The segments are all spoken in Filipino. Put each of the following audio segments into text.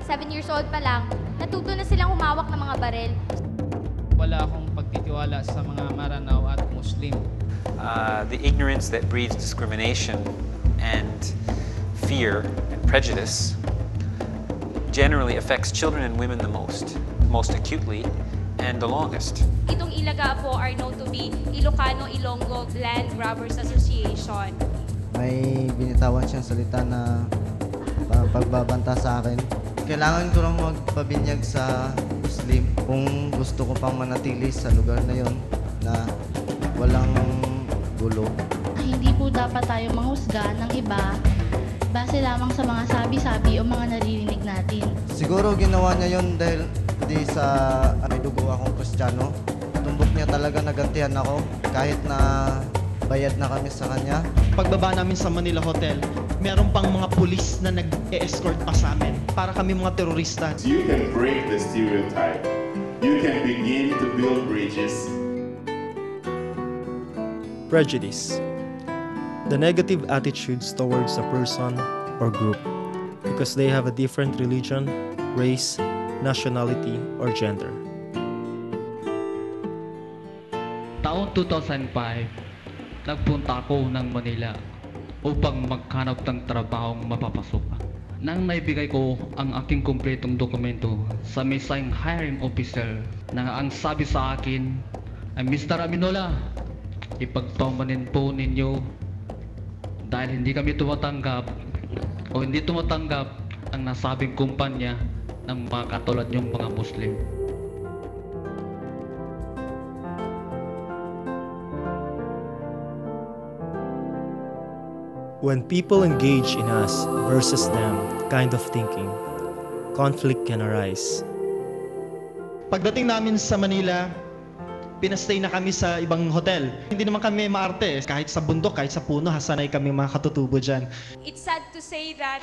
Seven years old pa lang, natuto na silang humawak ng mga barel. Wala akong pagtitiwala sa mga Maranao at Muslim. The ignorance that breeds discrimination and fear and prejudice generally affects children and women the most acutely and the longest. Itong Ilaga po are known to be Ilocano-Ilonggo Land Grabbers Association. May binitawan siyang salita na parang pagbabanta sa akin. Kailangan ko lang magpabinyag sa Muslim kung gusto ko pang manatili sa lugar na yon na walang gulo. Hindi po dapat tayo manghusga ng iba base lamang sa mga sabi-sabi o mga naririnig natin. Siguro ginawa niya yon dahil di sa may dugo akong Kristiyano. Tumbok niya talaga nagantihan ako kahit na bayad na kami sa kanya. Pagbaba namin sa Manila Hotel, meron pang mga pulis na nag-escort pa sa amin para kami mga terorista. You can break the stereotype. You can begin to build bridges. Prejudice. The negative attitudes towards a person or group because they have a different religion, race, nationality, or gender. Taong 2005, nagpunta ako ng Manila upang maghanap ng trabahong mapapasok. Nang naibigay ko ang aking kumpletong dokumento sa misang hiring officer na ang sabi sa akin ay, Mr. Aminola, ipagpamanin po ninyo dahil hindi kami tumatanggap o hindi tumatanggap ang nasabing kumpanya ng mga katulad yung mga Muslim. When people engage in us versus them kind of thinking, conflict can arise. Pagdating namin sa Manila, pinastay na kami sa ibang hotel. Hindi naman kami maarte. Kahit sa bundok, kahit sa puno, hasanay kami mga katutubo dyan. It's sad to say that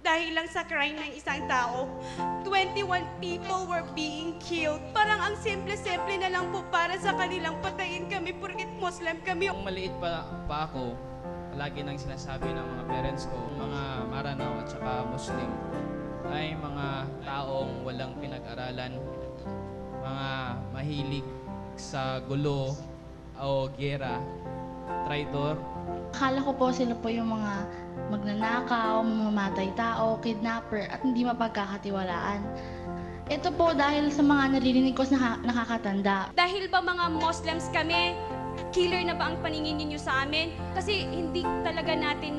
dahil lang sa crime ng isang tao, 21 people were being killed. Parang ang simple-simple na lang po para sa kanilang patayin kami porket Muslim kami. Nung maliit pa ako, lagi nang sinasabi ng mga parents ko, mga Maranao at saka Muslim ay mga taong walang pinag-aralan, mga mahilig sa gulo o giyera, traitor. Akala ko po sila po yung mga magnanakaw, mamamatay tao, kidnapper at hindi mapagkakatiwalaan. Ito po dahil sa mga naririnig ko na nakakatanda. Dahil ba mga Muslims kami, killer na ba ang paningin ninyo sa amin? Kasi hindi talaga natin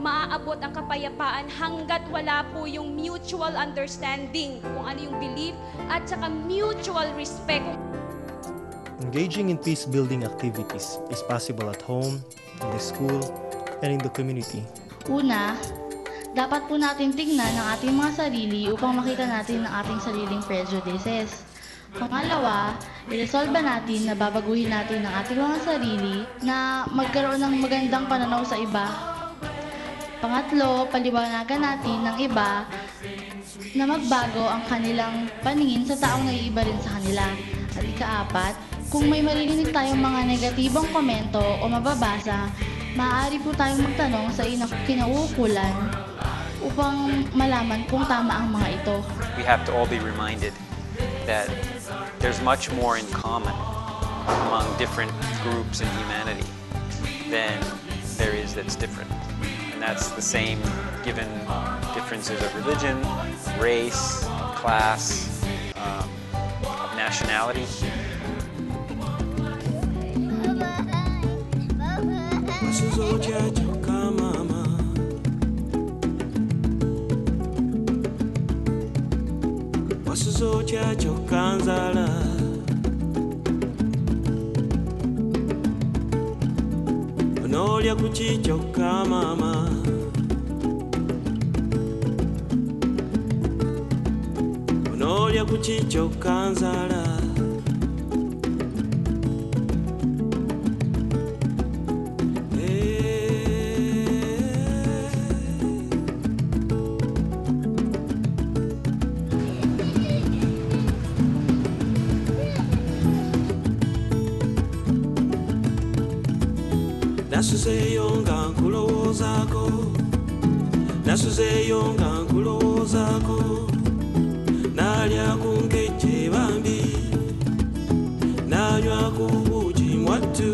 maaabot ang kapayapaan hanggat wala po yung mutual understanding kung ano yung belief at saka mutual respect. Engaging in peace-building activities is possible at home, in the school, and in the community. Una, dapat po natin tingnan ang ating mga sarili upang makita natin ang ating sariling prejudices. Pangalawa, iresolve natin na babaguhin natin ang ating mga sarili na magkaroon ng magandang pananaw sa iba. Pangatlo, paliwanagan natin ng iba na magbago ang kanilang paningin sa taong naiiba rin sa kanila. At ikaapat, kung may maririnig tayong mga negatibong komento o mababasa, maaari po tayong magtanong sa kinauukulan upang malaman kung tama ang mga ito. We have to all be reminded that there's much more in common among different groups in humanity than there is that's different. And that's the same given differences of religion, race, class, nationality. Onolya kuchichoka mama, onolya kuchichoka nzala. Nasuzeyo nga nkulowoozako, nasuzeyo nga nkulowoozako, nalya ku nkejje bambi, nanywa ku buugi mwattu.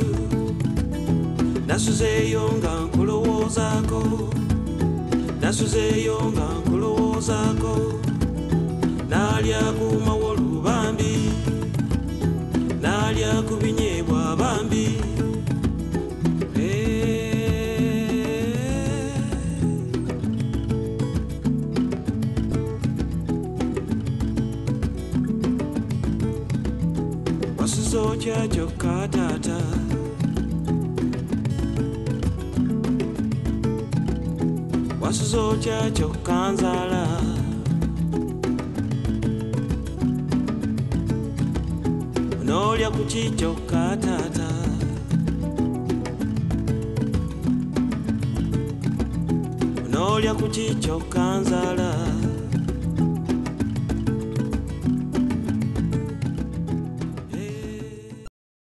Nasuzeyo nga nkulowoozako, nasuzeyo nga nkulowoozako, nalya ku mawolu bambi, nalya ku binyeebwa bambi. Wasuzocha choka tata, wasuzocha choka nzala. Onolya kuchichoka tata, onolya kuchichoka nzala.